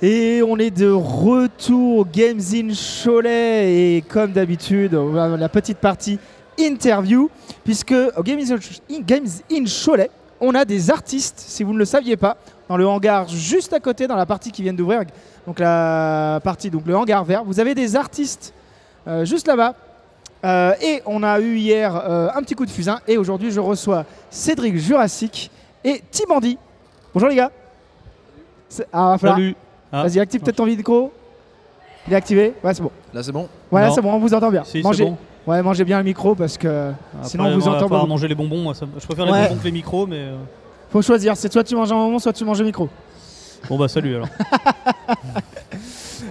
Et on est de retour au Games in Cholet et comme d'habitude, on va avoir la petite partie interview puisque au Games in Cholet, on a des artistes, si vous ne le saviez pas, dans le hangar juste à côté, dans la partie qui vient d'ouvrir, donc la partie, donc le hangar vert, vous avez des artistes juste là-bas. Et on a eu hier un petit coup de fusain et aujourd'hui je reçois Cédric Jurassic et Timandi. Bonjour les gars. Salut. Vas-y, active peut-être ton micro. Il est activé. Ouais, c'est bon. Là, c'est bon. Ouais, c'est bon, on vous entend bien. Si, mangez. bon. Ouais, mangez bien le micro parce que sinon on vous entend pas. pas. Manger les bonbons, moi, je préfère les bonbons que les micros, mais. Faut choisir. C'est soit tu manges un bonbon, soit tu manges le micro. Bon bah salut alors.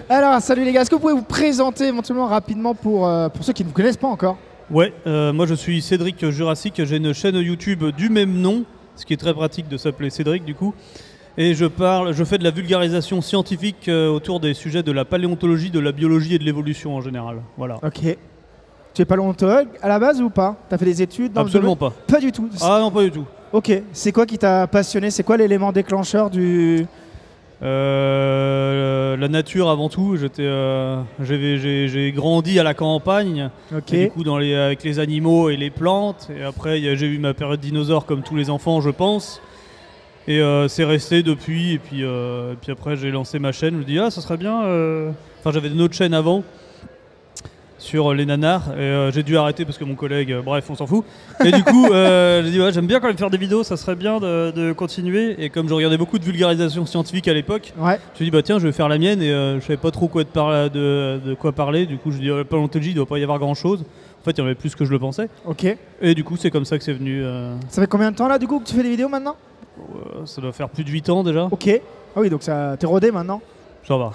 Alors, salut les gars. Est-ce que vous pouvez vous présenter éventuellement rapidement pour ceux qui ne vous connaissent pas encore? Ouais, moi je suis Cédric Jurassic. J'ai une chaîne YouTube du même nom, ce qui est très pratique de s'appeler Cédric du coup. Et je fais de la vulgarisation scientifique autour des sujets de la paléontologie, de la biologie et de l'évolution en général. Voilà. Ok. Tu es paléontologue à la base ou pas? T'as fait des études dans Absolument le domaine? pas. Pas du tout. Ah non, pas du tout. Ok. C'est quoi qui t'a passionné? C'est quoi l'élément déclencheur du... La nature avant tout. J'ai grandi à la campagne, Ok. et du coup avec les animaux et les plantes. Et après j'ai eu ma période dinosaure comme tous les enfants, je pense. Et c'est resté depuis. Et puis après j'ai lancé ma chaîne. Je me dis ça serait bien. Enfin j'avais une autre chaîne avant sur les nanars. Et j'ai dû arrêter parce que mon collègue. Bref, on s'en fout. Et du coup j'ai dit j'aime bien quand même faire des vidéos. Ça serait bien de continuer. Et comme je regardais beaucoup de vulgarisation scientifique à l'époque, Ouais. je me suis dit tiens je vais faire la mienne. Et je savais pas trop de quoi parler. Du coup je dis la paléontologie il doit pas y avoir grand chose. En fait il y en avait plus que je le pensais. Ok. Et du coup c'est comme ça que c'est venu. Ça fait combien de temps là du coup que tu fais des vidéos maintenant? Ça doit faire plus de 8 ans déjà. Ok. Ah oui, donc ça t'es rodé maintenant. Ça va.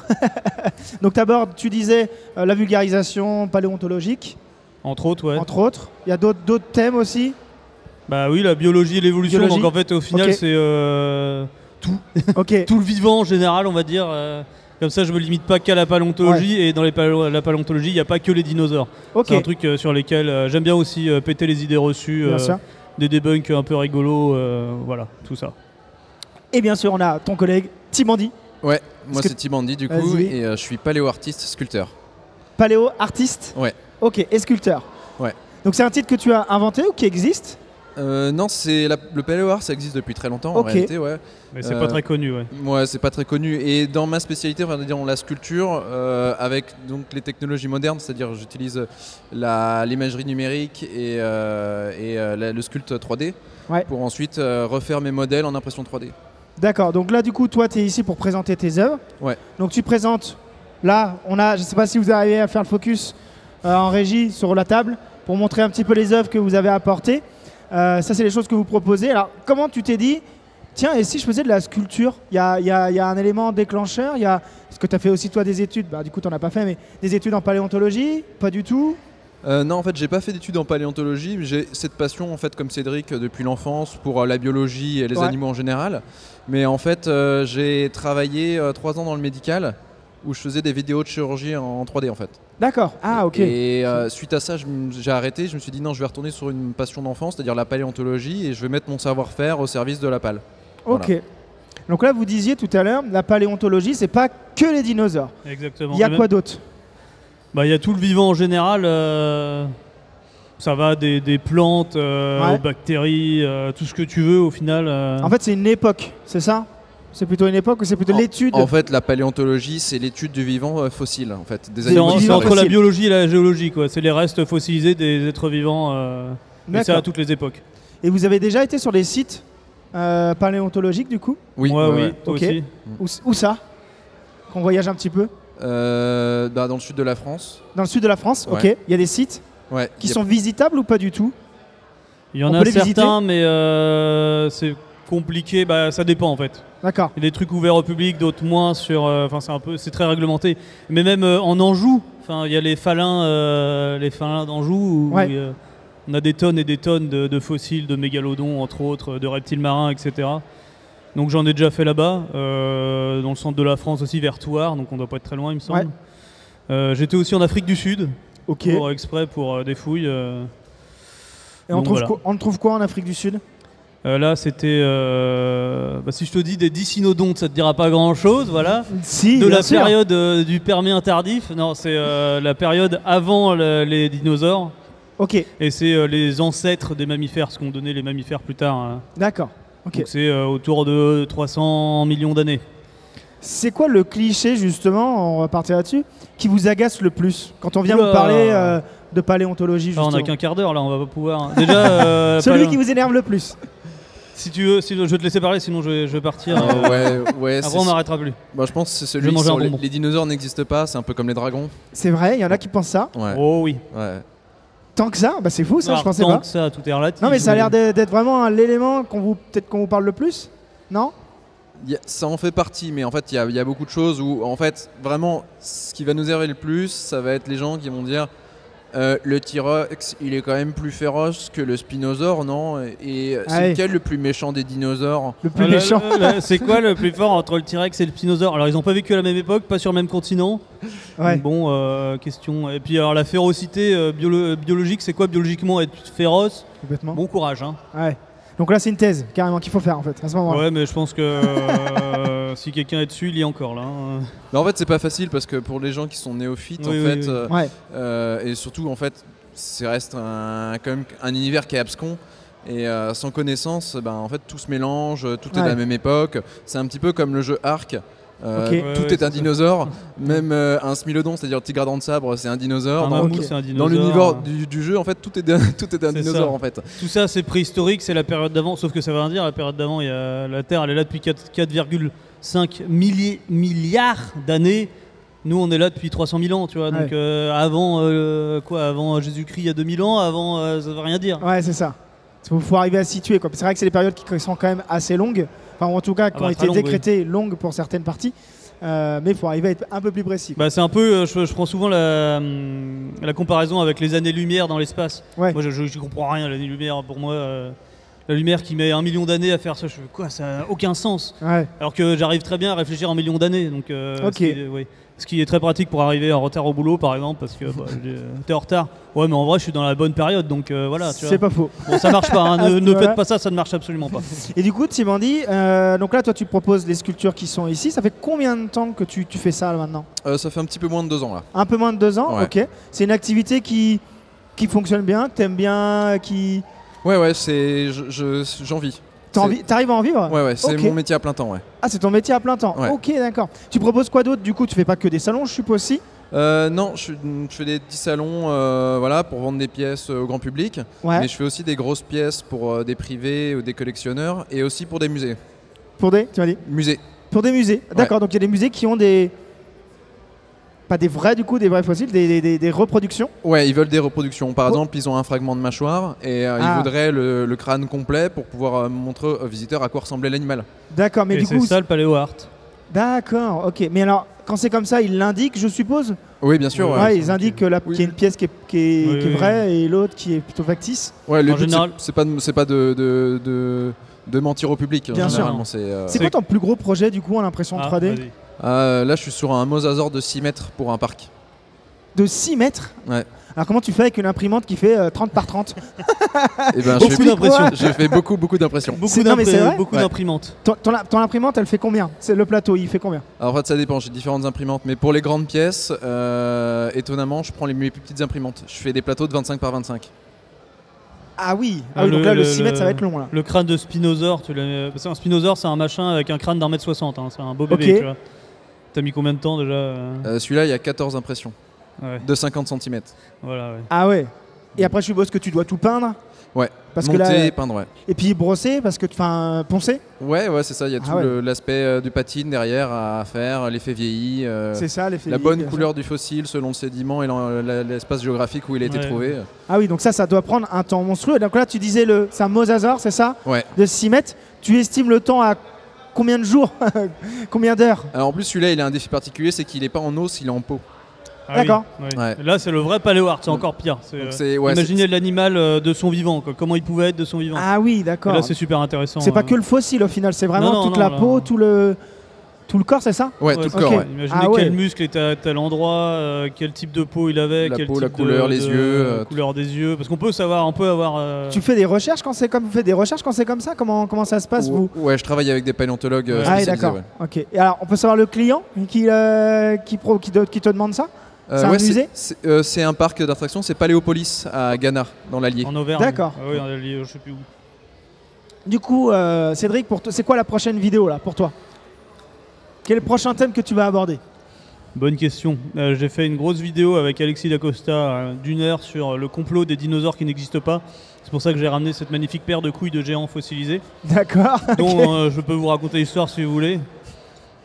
Donc d'abord, tu disais la vulgarisation paléontologique, Entre autres, ouais. entre autres. Il y a d'autres thèmes aussi. Bah oui, la biologie et l'évolution. Biologie. Donc en fait, au final, Ok. c'est Ok. tout le vivant en général, on va dire. Comme ça, je me limite pas qu'à la paléontologie. Et dans la paléontologie, il n'y a pas que les dinosaures. Ok. C'est un truc sur lesquels j'aime bien aussi péter les idées reçues. Bien sûr. Des debunks un peu rigolos. Voilà, tout ça. Et bien sûr, on a ton collègue Timandi, Ouais, moi que- c'est Timandi du coup Vas-y. et je suis paléo-artiste sculpteur. paléo artiste. Ouais. Ok. Et sculpteur. Ouais. Donc c'est un titre que tu as inventé ou qui existe? Non, le paléo-art ça existe depuis très longtemps en Ok. réalité, ouais. Mais c'est pas très connu, ouais. Ouais, c'est pas très connu. Et dans ma spécialité, on va dire la sculpture, avec donc les technologies modernes, c'est-à-dire j'utilise l'imagerie numérique et le sculpte 3D Ouais. pour ensuite refaire mes modèles en impression 3D. D'accord. Donc là, du coup, toi, tu es ici pour présenter tes œuvres. Ouais. Donc tu présentes. Là, je sais pas si vous arrivez à faire le focus en régie sur la table pour montrer un petit peu les œuvres que vous avez apportées. Ça, c'est les choses que vous proposez. Alors, comment tu t'es dit, tiens, et si je faisais de la sculpture? Il y a un élément déclencheur. Est-ce que tu as fait aussi, toi, des études? Bah, du coup, tu n'en as pas fait, mais des études en paléontologie? Pas du tout? Non, en fait, j'ai pas fait d'études en paléontologie, mais j'ai cette passion, en fait, comme Cédric, depuis l'enfance, pour la biologie et les Ouais. animaux en général. Mais en fait, j'ai travaillé 3 ans dans le médical, où je faisais des vidéos de chirurgie en 3D, en fait. D'accord. Ah, ok. Et suite à ça, j'ai arrêté. Je me suis dit non, je vais retourner sur une passion d'enfance, c'est-à-dire la paléontologie, et je vais mettre mon savoir-faire au service de la pale. Ok. Voilà. Donc là, vous disiez tout à l'heure, la paléontologie, c'est pas que les dinosaures. Exactement. Il y a Et quoi d'autre? Bah, il y a tout le vivant en général. Ça va des plantes Ouais. aux bactéries, tout ce que tu veux au final. En fait, c'est une époque, c'est ça? C'est plutôt une époque ou c'est plutôt l'étude? En fait, la paléontologie, c'est l'étude du vivant fossile, en fait, des c'est animaux c'est vivants entre la fossiles. biologie et la géologie, quoi. C'est les restes fossilisés des êtres vivants. Et ça D'accord. à toutes les époques. Et vous avez déjà été sur les sites paléontologiques du coup? Oui, Ouais, ouais, oui, ouais. toi Ok. aussi. Où ça? Qu'on voyage un petit peu? Dans le sud de la France. Dans le sud de la France? Ouais. Ok. Il y a des sites Ouais. qui sont visitables ou pas du tout? Il y en On a peut les visiter certains, mais c'est compliqué. Bah, ça dépend en fait. D'accord. Il y a des trucs ouverts au public, d'autres moins. Enfin, c'est très réglementé. Mais même en Anjou, il y a les phalins d'Anjou où Ouais. on a des tonnes et des tonnes de fossiles, de mégalodons entre autres, de reptiles marins, etc. Donc j'en ai déjà fait là-bas, dans le centre de la France aussi, vers Thouars, donc on doit pas être très loin, il me semble. J'étais aussi en Afrique du Sud, Ok. Et exprès pour des fouilles. on donc trouve, voilà. on trouve quoi en Afrique du Sud? Là, c'était. Si je te dis des dicynodontes, ça te dira pas grand-chose, voilà. Si, De bien la sûr. période du Permien tardif. Non, c'est la période avant les dinosaures. Ok, Et c'est les ancêtres des mammifères, ce qu'ont donné les mammifères plus tard. Hein. d'accord. Ok. Donc c'est autour de 300 millions d'années. C'est quoi le cliché, justement, on va partir là-dessus, qui vous agace le plus quand on vient Oula. vous parler de paléontologie, Ah, on justement? n'a qu'un quart d'heure là, on va pas pouvoir. Hein. Déjà, Celui qui vous énerve le plus. si tu veux, je vais te laisser parler, sinon je vais partir. Ouais, Après, on m'arrêtera plus. Bah, je pense que c'est Je celui vais manger sur un bonbon. les dinosaures n'existent pas, c'est un peu comme les dragons. C'est vrai, il y en a qui pensent ça. Ouais. Oh oui. Ouais. Tant que ça, bah c'est fou ça, Alors, je pensais tant pas. que ça, tout est relatif. Non mais ça a l'air d'être vraiment l'élément peut-être qu'on vous parle le plus, non? Ça en fait partie, mais en fait, il y a beaucoup de choses où, en fait, vraiment, ce qui va nous énerver le plus, ça va être les gens qui vont dire le T-Rex, il est quand même plus féroce que le Spinosaure, non? Et c'est Ouais. lequel le plus méchant des dinosaures? Le plus méchant. C'est quoi le plus fort entre le T-Rex et le Spinosaure? Alors, ils n'ont pas vécu à la même époque, pas sur le même continent. Ouais. Bon, question. Et puis, alors, la férocité biologique, c'est quoi biologiquement être féroce? Complètement. Bon courage, hein. Ouais. Donc là c'est une thèse carrément qu'il faut faire en fait à ce moment-là. Ouais, mais je pense que si quelqu'un est dessus, il y est encore là. Hein. Mais en fait, c'est pas facile parce que pour les gens qui sont néophytes, Oui, en oui, fait, oui. Ouais. et surtout, en fait, ça reste quand même un univers qui est abscon. Et sans connaissance, en fait, tout se mélange, tout est de Ouais. la même époque. C'est un petit peu comme le jeu Ark. Ok. Tout Ouais, est un c'est ça. dinosaure, même un smilodon, c'est-à-dire le tigre à dents de sabre, c'est un dinosaure. Un Dans- mammouth, c'est un Dans dinosaure. l'univers du jeu, en fait, tout est un C'est dinosaure, ça. en fait. Tout ça, c'est préhistorique, c'est la période d'avant. Sauf que ça veut rien dire. La période d'avant, la Terre, elle est là depuis 4,5 milliards d'années. Nous, on est là depuis 300 000 ans, tu vois. Donc, avant Jésus-Christ, il y a 2000 ans, avant, ça veut rien dire. Ouais, c'est ça. Faut arriver à situer quoi. C'est vrai que c'est des périodes qui sont quand même assez longues, enfin ou en tout cas qui ont très été longues, décrétées longues pour certaines parties, mais il faut arriver à être un peu plus précis. Bah, c'est un peu, je prends souvent la comparaison avec les années-lumière dans l'espace. Ouais. Moi, je comprends rien, l'année-lumière. Pour moi, la lumière qui met 1 million d'années à faire ça, je fais quoi? Ça n'a aucun sens. Ouais. Alors que j'arrive très bien à réfléchir 1 million d'années. Donc, Ok. ce qui est très pratique pour arriver en retard au boulot, par exemple, parce que t'es en retard. Ouais, mais en vrai, je suis dans la bonne période, donc voilà. Tu vois. C'est pas faux. Bon, ça marche pas. Hein. À ce Ne niveau-là. faites pas ça, ça ne marche absolument pas. Et du coup, Timandi, donc là, toi, tu proposes les sculptures qui sont ici. Ça fait combien de temps que tu fais ça là, maintenant? Ça fait un petit peu moins de 2 ans, là. Un peu moins de 2 ans. Ouais. Ok. C'est une activité qui fonctionne bien, que t'aimes bien, qui Ouais, j'en vis. t'arrives à en vivre? Ouais, c'est Ok. mon métier à plein temps, ouais. Ah, c'est ton métier à plein temps. Ouais. Ok, d'accord. Tu proposes quoi d'autre? Du coup, tu fais pas que des salons, je suppose aussi. Non, je fais des petits salons voilà, pour vendre des pièces au grand public. Ouais. Mais je fais aussi des grosses pièces pour des privés ou des collectionneurs et aussi pour des musées. Pour des, tu m'as dit? Musées. Pour des musées. D'accord. Donc il y a des musées qui ont des, pas des vrais du coup, des vrais fossiles, des reproductions. Ouais, ils veulent des reproductions. Par Oh. exemple, ils ont un fragment de mâchoire et Ah. ils voudraient le crâne complet pour pouvoir montrer aux visiteurs à quoi ressemblait l'animal. D'accord. Mais Et du c'est coup, ça le paléo art. d'accord. Ok. Mais alors, quand c'est comme ça, ils l'indiquent, je suppose. Oui, bien sûr. Ouais, Ouais, ils indiquent qu'il Oui. y a une pièce qui est Oui, oui. vraie et l'autre qui est plutôt factice. Ouais, le En but, général- c'est pas de mentir au public. Bien sûr. Généralement, C'est quoi ton plus gros projet du coup en impression 3D? vas-y. Là, je suis sur un mosasaure de 6 mètres pour un parc. De 6 mètres? Ouais. Alors comment tu fais avec une imprimante qui fait 30 par 30? Et ben, Beaucoup d'impressions. J'ai fait beaucoup d'impressions. Non, mais c'est vrai Beaucoup Ouais. d'imprimantes. Ton imprimante, elle fait combien? C'est le plateau, il fait combien? Alors, en fait, ça dépend. J'ai différentes imprimantes, mais pour les grandes pièces, étonnamment, je prends mes plus petites imprimantes. Je fais des plateaux de 25 par 25. Ah oui, Ah, donc là le le- 6 mètres le- ça va être long là. Le crâne de Spinosaure, parce qu'un Spinosaure, c'est un machin avec un crâne d'1 m 60. Hein. C'est un beau bébé, Ok. tu vois. T'as mis combien de temps déjà Celui-là, il y a 14 impressions Ouais, de 50 cm. voilà, ouais. Ah ouais. Et après je suppose que tu dois tout peindre Ouais. parce que Monter, là, peindre, ouais. et puis brosser parce que enfin poncer, Ouais, c'est ça. Il y a Ah tout ouais. l'aspect du patine derrière à faire, l'effet vieilli, c'est ça l'effet. la ligne, bonne bien sûr. couleur du fossile selon le sédiment et l'espace géographique où il a été Ouais. trouvé. Ah oui, donc ça doit prendre un temps monstrueux. Donc là tu disais c'est un mosasaure, c'est ça? Ouais. De 6 mètres. Tu estimes le temps à combien de jours? Combien d'heures? Alors en plus, celui-là, il a un défi particulier, c'est qu'il est pas en os, il est en peau. Ah oui, D'accord. oui. Ouais. Là, c'est le vrai paléo art, c'est encore pire. C'est, Ouais, imaginez l'animal de son vivant, quoi. Comment il pouvait être de son vivant. Ah oui, Et d'accord. là, c'est super intéressant. C'est pas que le fossile au final, c'est vraiment Non, non, toute non, la là. peau, tout le. Tout le corps, c'est ça? Ouais, tout le ok. corps. Ouais. Imaginez Ah ouais. quel muscle était à tel endroit, quel type de peau il avait, La quel peau, type la couleur, les yeux, couleur des yeux. Parce qu'on peut savoir, on peut avoir. Tu fais des recherches quand c'est comme vous faites des recherches quand c'est comme ça? Comment ça se passe vous? Ouais, je travaille avec des paléontologues Ah, Ah oui, spécialisés. d'accord. Ouais. Ok. Et alors, on peut savoir le client qui te demande ça? C'est un Ouais, musée? c'est un parc d'attractions, c'est Paléopolis à Ghana, dans l'Allier. En Auvergne. D'accord. Ah oui, en Allier, je sais plus où. Du coup, Cédric, pour toi, c'est quoi la prochaine vidéo là pour toi? Quel est le prochain thème que tu vas aborder? Bonne question. J'ai fait une grosse vidéo avec Alexis Dacosta d'une heure sur le complot des dinosaures qui n'existent pas. C'est pour ça que j'ai ramené cette magnifique paire de couilles de géants fossilisés, D'accord. dont je peux vous raconter l'histoire si vous voulez,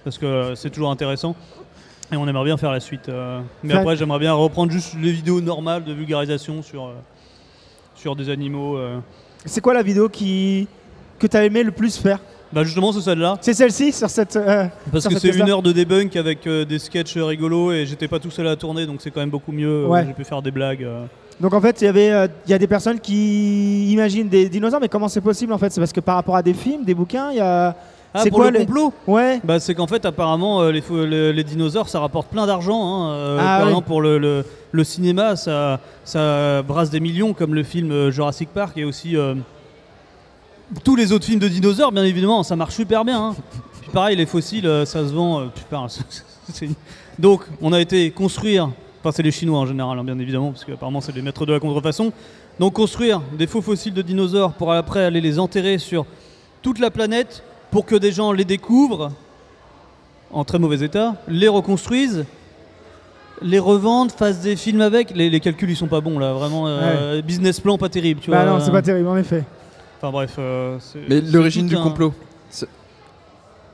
parce que c'est toujours intéressant. Et on aimerait bien faire la suite. Mais Ouais. après, j'aimerais bien reprendre juste les vidéos normales de vulgarisation sur des animaux. C'est quoi la vidéo que tu as aimé le plus faire? Bah justement, c'est celle-là. C'est celle-ci sur cette. Parce sur que cette c'est thèse-là. 1 heure de debunk avec des sketchs rigolos et j'étais pas tout seul à tourner, donc c'est quand même beaucoup mieux. Ouais. J'ai pu faire des blagues. Donc en fait, il y a des personnes qui imaginent des dinosaures, mais comment c'est possible en fait? C'est parce que par rapport à des films, des bouquins, il y a. Ah, c'est pour quoi le complot Ouais. Bah, c'est qu'en fait, apparemment, les dinosaures, ça rapporte plein d'argent. Hein. Ah, Par oui. exemple, pour le cinéma, ça brasse des millions, comme le film Jurassic Park et aussi tous les autres films de dinosaures, bien évidemment, ça marche super bien. Hein. Puis pareil, les fossiles, ça se vend. Donc, on a été construire, enfin, c'est les Chinois en général, hein, bien évidemment, parce qu'apparemment, c'est les maîtres de la contrefaçon. Donc, construire des faux fossiles de dinosaures pour après aller les enterrer sur toute la planète pour que des gens les découvrent en très mauvais état, les reconstruisent, les revendent, fassent des films avec. Les calculs, ils sont pas bons là, vraiment. Business plan pas terrible, tu Bah vois. non, c'est pas terrible en effet. Enfin bref. Mais l'origine du tout un- complot,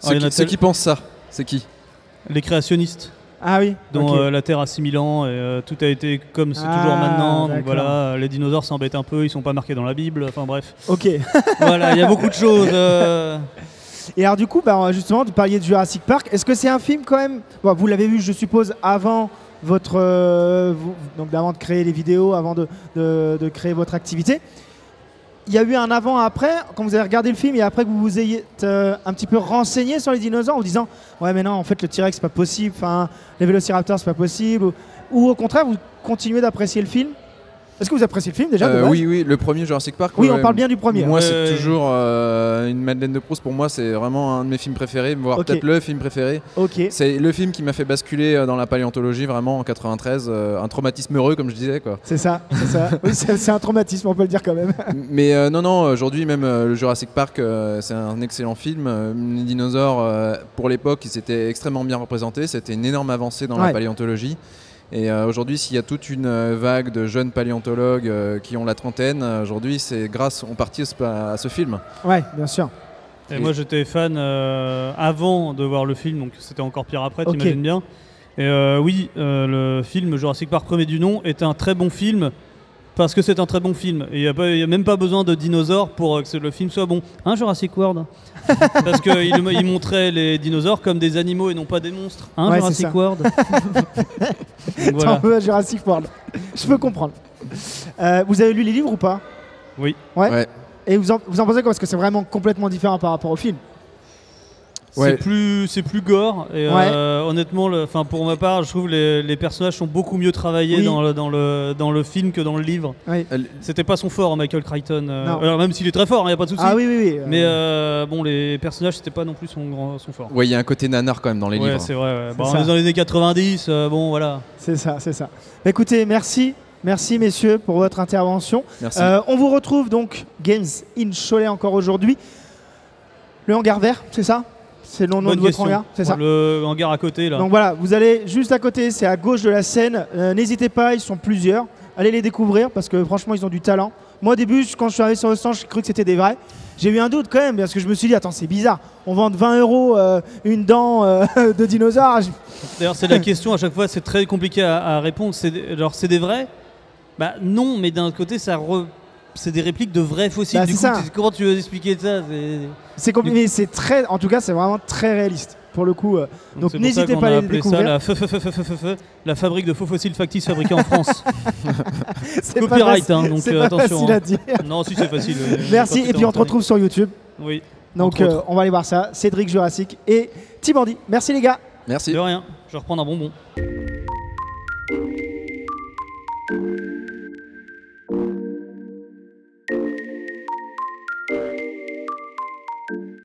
Ah, il y en a ceux qui pensent ça, c'est qui? Les créationnistes, Ah oui. dont ok. la Terre a 6000 ans et tout a été comme c'est Ah, toujours maintenant. Donc d'accord. voilà, les dinosaures s'embêtent un peu, ils sont pas marqués dans la Bible. Enfin bref. Ok. Voilà, il y a beaucoup de choses. Et alors du coup, bah, justement, vous parliez de Jurassic Park. Est-ce que c'est un film quand même? Bon, vous l'avez vu, je suppose, avant votre, donc avant de créer les vidéos, avant de créer votre activité. Il y a eu un avant-après quand vous avez regardé le film et après que vous vous ayez un petit peu renseigné sur les dinosaures en vous disant ouais mais non en fait le T-Rex c'est pas possible, enfin les Vélociraptors c'est pas possible, ou au contraire vous continuez d'apprécier le film? Est-ce que vous appréciez le film déjà de base? Oui, le premier Jurassic Park. Oui, ouais, on parle bien du premier. Moi, Ouais, c'est ouais. toujours une Madeleine de Proust. Pour moi, c'est vraiment un de mes films préférés, voire Ok. peut-être le film préféré. Ok. C'est le film qui m'a fait basculer dans la paléontologie, vraiment en 93. Un traumatisme heureux, comme je disais, quoi. C'est ça, c'est ça. Oui, c'est un traumatisme, on peut le dire quand même. Mais non, aujourd'hui, même le Jurassic Park, c'est un excellent film. Les dinosaures, pour l'époque, ils étaient extrêmement bien représentés. C'était une énorme avancée dans Ouais. la paléontologie. Et aujourd'hui, s'il y a toute une vague de jeunes paléontologues qui ont la trentaine, aujourd'hui, c'est grâce en partie à ce film. Ouais, bien sûr. Et moi j'étais fan avant de voir le film, donc c'était encore pire après, Ok. t'imagines bien. Et oui, le film Jurassic Park premier du nom est un très bon film parce que c'est un très bon film. Et il n'y a même pas besoin de dinosaures pour que le film soit bon. Hein, Jurassic World? Parce qu'il montrait les dinosaures comme des animaux et non pas des monstres. Hein, Ouais, c'est Jurassic ça. World? Donc, voilà. T'en veux à Jurassic World. Je peux comprendre. Vous avez lu les livres ou pas? Oui. Ouais. Ouais. Et vous en pensez quoi? Parce que c'est vraiment complètement différent par rapport au film. Ouais. C'est plus gore et Ouais. honnêtement, pour ma part, je trouve les personnages sont beaucoup mieux travaillés Oui. dans le film que dans le livre. Oui. C'était pas son fort, Michael Crichton. Non. Alors même s'il est très fort, il n'y a pas de souci. Ah oui, oui, oui. Mais bon, les personnages, c'était pas non plus son fort. Ouais, il y a un côté nanar quand même dans les Ouais, livres. c'est vrai. Ouais. C'est Bon, on ça. est dans les années 90, bon voilà. C'est ça, c'est ça. Écoutez, merci. Merci messieurs pour votre intervention. Merci. On vous retrouve donc Games in Cholet encore aujourd'hui. Le hangar vert, c'est ça? C'est le nom de Bonne votre question. hangar, c'est ça? Le hangar à côté là. Donc voilà, vous allez juste à côté, c'est à gauche de la scène. N'hésitez pas, ils sont plusieurs. Allez les découvrir parce que franchement, ils ont du talent. Moi, au début, quand je suis arrivé sur le stand, j'ai cru que c'était des vrais. J'ai eu un doute quand même parce que je me suis dit, attends, c'est bizarre. On vend 20 € une dent de dinosaure. D'ailleurs, c'est la question à chaque fois, c'est très compliqué à répondre. C'est des vrais? Bah non, mais d'un côté, c'est des répliques de vrais fossiles. Bah, du coup, c'est ça. comment tu veux expliquer ça? C'est compliqué, mais c'est très, en tout cas, c'est vraiment très réaliste pour le coup. Donc c'est pour ça n'hésitez qu'on pas a à les appelé ça découvrir. la fabrique de faux fossiles factices fabriqués en France. C'est pas Copyright, facile- hein, donc c'est pas attention. facile à hein. dire. Non, si c'est facile. Merci pas et puis on te retrouve sur YouTube. Oui. Donc Entre autres. on va aller voir ça. Cédric Jurassic et Tibandi. Merci les gars. Merci. De rien, je vais reprendre un bonbon.